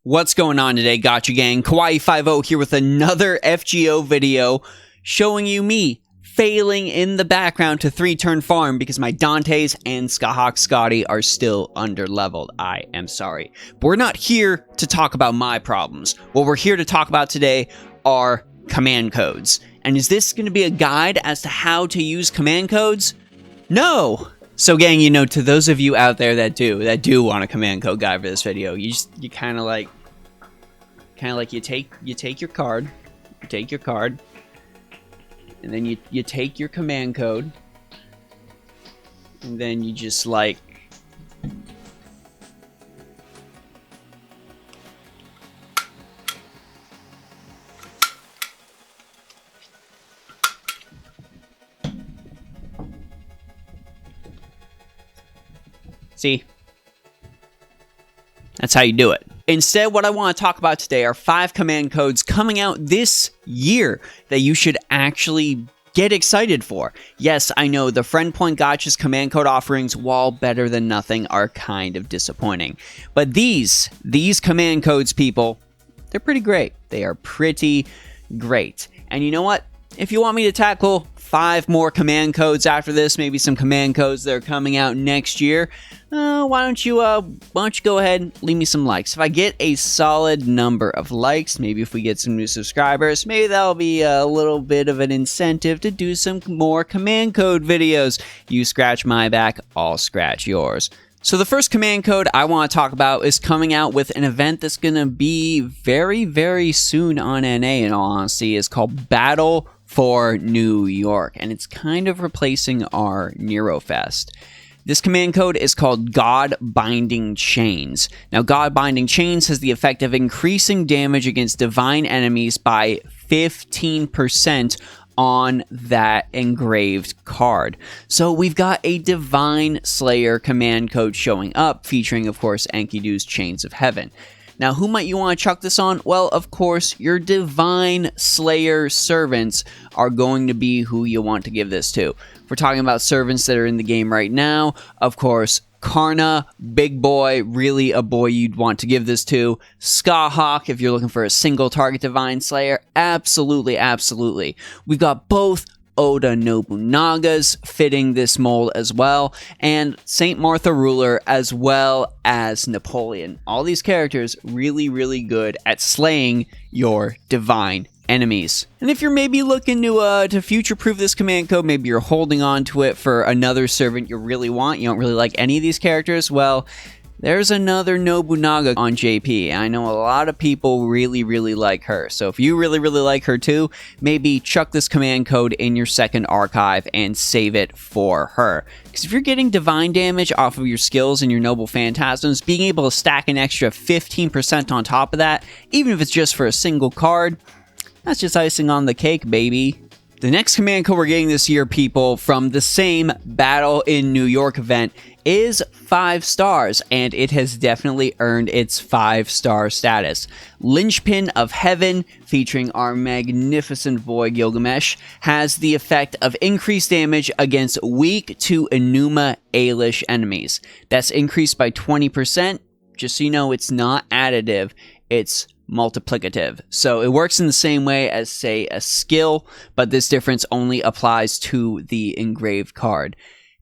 What's going on today, Gotcha Gang? Kawaii50 here with another FGO video showing you me failing in the background to 3-turn farm because my Dantes and Skahawk Scotty are still underleveled. I am sorry. But we're not here to talk about my problems. What we're here to talk about today are command codes. And is this going to be a guide as to how to use command codes? No! So gang, you know, to those of you out there that do want a command code guide for this video, you kind of like you take your card, and then you take your command code, and then you just like see? That's how you do it. Instead, what I want to talk about today are 5 command codes coming out this year that you should actually get excited for. Yes, I know the Friend Point Gotcha's command code offerings, while better than nothing, are kind of disappointing. But these command codes, people, they're pretty great. They are pretty great. And you know what? If you want me to tackle 5 more command codes after this, maybe some command codes that are coming out next year, why don't you go ahead and leave me some likes. If I get a solid number of likes, maybe if we get some new subscribers, maybe that'll be a little bit of an incentive to do some more command code videos. You scratch my back, I'll scratch yours. So the first command code I want to talk about is coming out with an event that's going to be very, very soon on NA, in all honesty. It's called Battle for New York, and it's kind of replacing our Nerofest. This command code is called God Binding Chains. Now, God Binding Chains has the effect of increasing damage against divine enemies by 15% on that engraved card. So we've got a Divine Slayer command code showing up, featuring, of course, Enkidu's Chains of Heaven. Now, who might you want to chuck this on? Well, of course, your Divine Slayer servants are going to be who you want to give this to. If we're talking about servants that are in the game right now, of course, Karna, big boy, really a boy you'd want to give this to. Skahawk, if you're looking for a single target Divine Slayer, absolutely, absolutely. We've got both Oda Nobunaga's fitting this mold as well, and St. Martha Ruler as well as Napoleon. All these characters really, really good at slaying your divine enemies. And if you're maybe looking to future-proof this command code, maybe you're holding on to it for another servant you really want, you don't really like any of these characters, well, there's another Nobunaga on JP. I know a lot of people really, really like her. So if you really, really like her too, maybe chuck this command code in your second archive and save it for her. Because if you're getting divine damage off of your skills and your noble phantasms, being able to stack an extra 15% on top of that, even if it's just for a single card, that's just icing on the cake, baby. The next command code we're getting this year, people, from the same Battle in New York event is 5 stars, and it has definitely earned its 5-star status. Lynchpin of Heaven, featuring our magnificent boy Gilgamesh, has the effect of increased damage against weak to Enuma Elish enemies. That's increased by 20%. Just so you know, it's not additive, it's multiplicative. So it works in the same way as, say, a skill, but this difference only applies to the engraved card.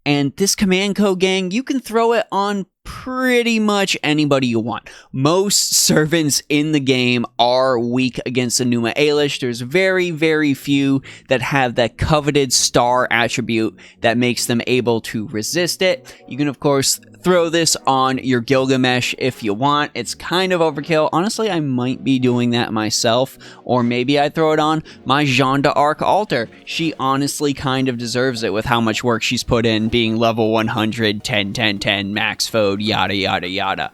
And this command code, gang, you can throw it on pretty much anybody you want. Most servants in the game are weak against Enuma Elish. There's very, very few that have that coveted star attribute that makes them able to resist it. You can, of course, throw this on your Gilgamesh if you want. It's kind of overkill. Honestly, I might be doing that myself, or maybe I throw it on my Jeanne d'Arc altar. She honestly kind of deserves it with how much work she's put in, being level 100, 10, 10, 10, max foed, yada, yada, yada.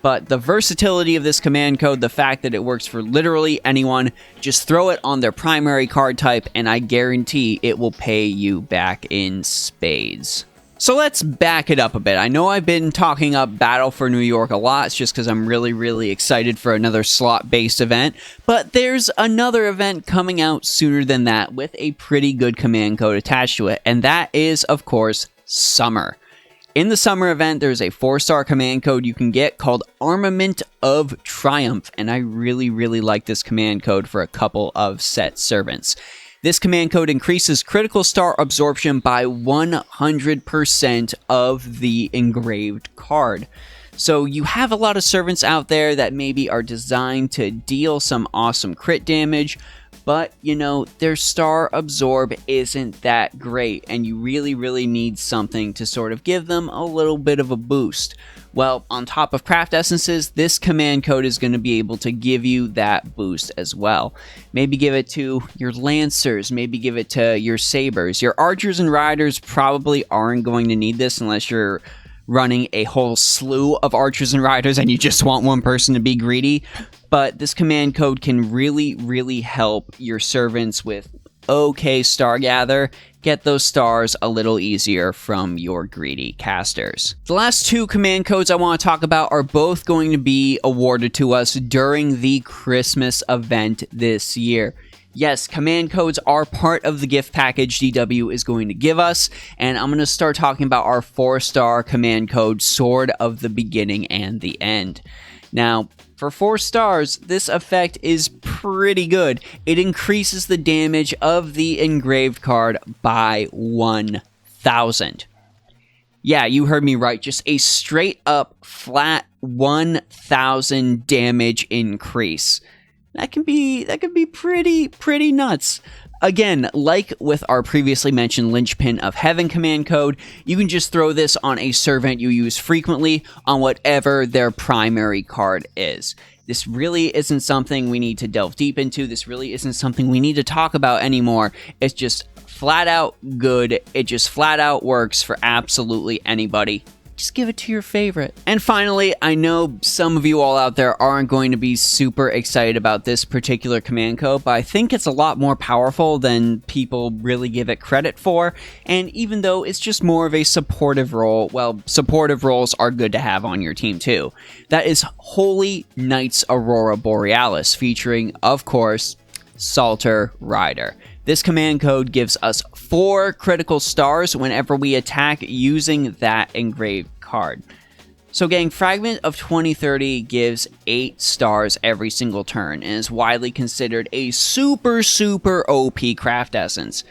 But the versatility of this command code, the fact that it works for literally anyone, just throw it on their primary card type, and I guarantee it will pay you back in spades. So let's back it up a bit. I know I've been talking up Battle for New York a lot. It's just because I'm really, really excited for another slot-based event. But there's another event coming out sooner than that with a pretty good command code attached to it. And that is, of course, Summer. In the summer event, there's a 4-star command code you can get called Armament of Triumph, and I really, really like this command code for a couple of set servants. This command code increases critical star absorption by 100% of the engraved card. So you have a lot of servants out there that maybe are designed to deal some awesome crit damage, but, you know, their star absorb isn't that great, and you really, really need something to sort of give them a little bit of a boost. Well, on top of craft essences, this command code is going to be able to give you that boost as well. Maybe give it to your lancers, maybe give it to your sabers. Your archers and riders probably aren't going to need this unless you're running a whole slew of archers and riders and you just want one person to be greedy. But this command code can really, really help your servants with okay star gather, get those stars a little easier from your greedy casters. The last 2 command codes I want to talk about are both going to be awarded to us during the Christmas event this year. Yes, command codes are part of the gift package DW is going to give us, and I'm going to start talking about our 4-star command code, Sword of the Beginning and the End. Now, for 4 stars, this effect is pretty good. It increases the damage of the engraved card by 1,000. Yeah, you heard me right. Just a straight up flat 1,000 damage increase. That can be pretty nuts. Again, like with our previously mentioned Lynchpin of Heaven command code, you can just throw this on a servant you use frequently on whatever their primary card is. This really isn't something we need to delve deep into. This really isn't something we need to talk about anymore. It's just flat out good. It just flat out works for absolutely anybody. Just give it to your favorite. And finally, I know some of you all out there aren't going to be super excited about this particular command code, but I think it's a lot more powerful than people really give it credit for. And even though it's just more of a supportive role, well, supportive roles are good to have on your team too. That is Holy Knights Aurora Borealis, featuring, of course, Salter Rider. This command code gives us 4 critical stars whenever we attack using that engraved card. So gang, Fragment of 2030 gives 8 stars every single turn and is widely considered a super OP craft essence.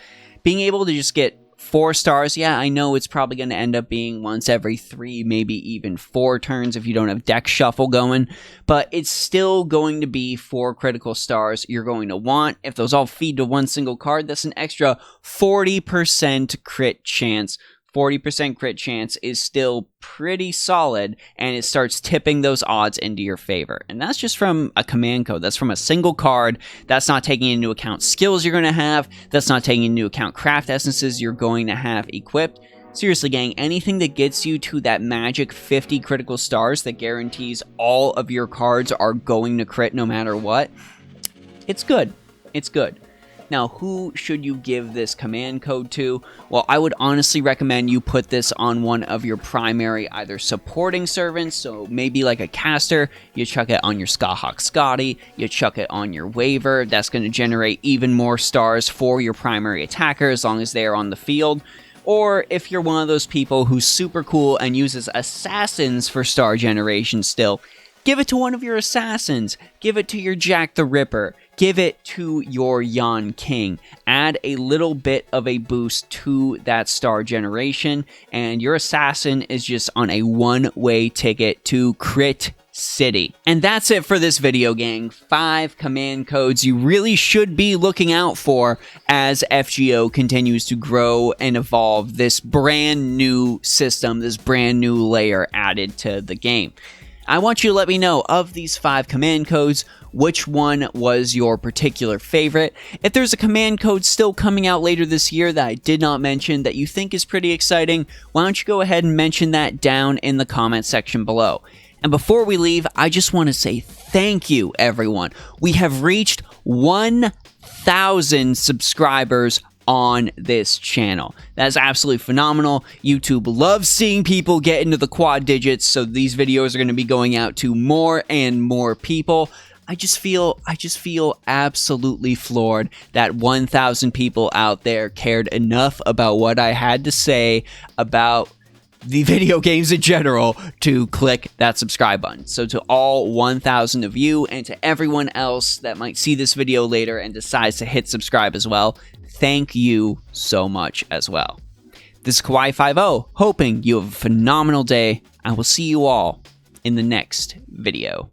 Being able to just get 4 stars, yeah, I know it's probably going to end up being once every 3, maybe even 4 turns if you don't have deck shuffle going, but it's still going to be 4 critical stars you're going to want. If those all feed to one single card, that's an extra 40% crit chance. 40% crit chance is still pretty solid, and it starts tipping those odds into your favor. And that's just from a command code. That's from a single card. That's not taking into account skills you're going to have. That's not taking into account craft essences you're going to have equipped. Seriously, gang, anything that gets you to that magic 50 critical stars that guarantees all of your cards are going to crit no matter what, it's good. It's good. Now, who should you give this command code to? Well, I would honestly recommend you put this on one of your primary either supporting servants, so maybe like a caster, you chuck it on your Skahawk Scotty, you chuck it on your Waver. That's going to generate even more stars for your primary attacker as long as they are on the field. Or if you're one of those people who's super cool and uses assassins for star generation still, give it to one of your assassins. Give it to your Jack the Ripper. Give it to your Yon King. Add a little bit of a boost to that star generation, and your assassin is just on a one-way ticket to Crit City. And that's it for this video, gang. 5 command codes you really should be looking out for as FGO continues to grow and evolve this brand new system, this brand new layer added to the game. I want you to let me know, of these 5 command codes, which one was your particular favorite. If there's a command code still coming out later this year that I did not mention that you think is pretty exciting, why don't you go ahead and mention that down in the comment section below. And before we leave, I just want to say thank you, everyone. We have reached 1,000 subscribers on this channel. That's absolutely phenomenal. YouTube loves seeing people get into the quad digits, so these videos are going to be going out to more and more people. I just feel absolutely floored that 1,000 people out there cared enough about what I had to say about the video games in general to click that subscribe button. So to all 1,000 of you and to everyone else that might see this video later and decides to hit subscribe as well, thank you so much as well. This is Kawaii50, hoping you have a phenomenal day. I will see you all in the next video.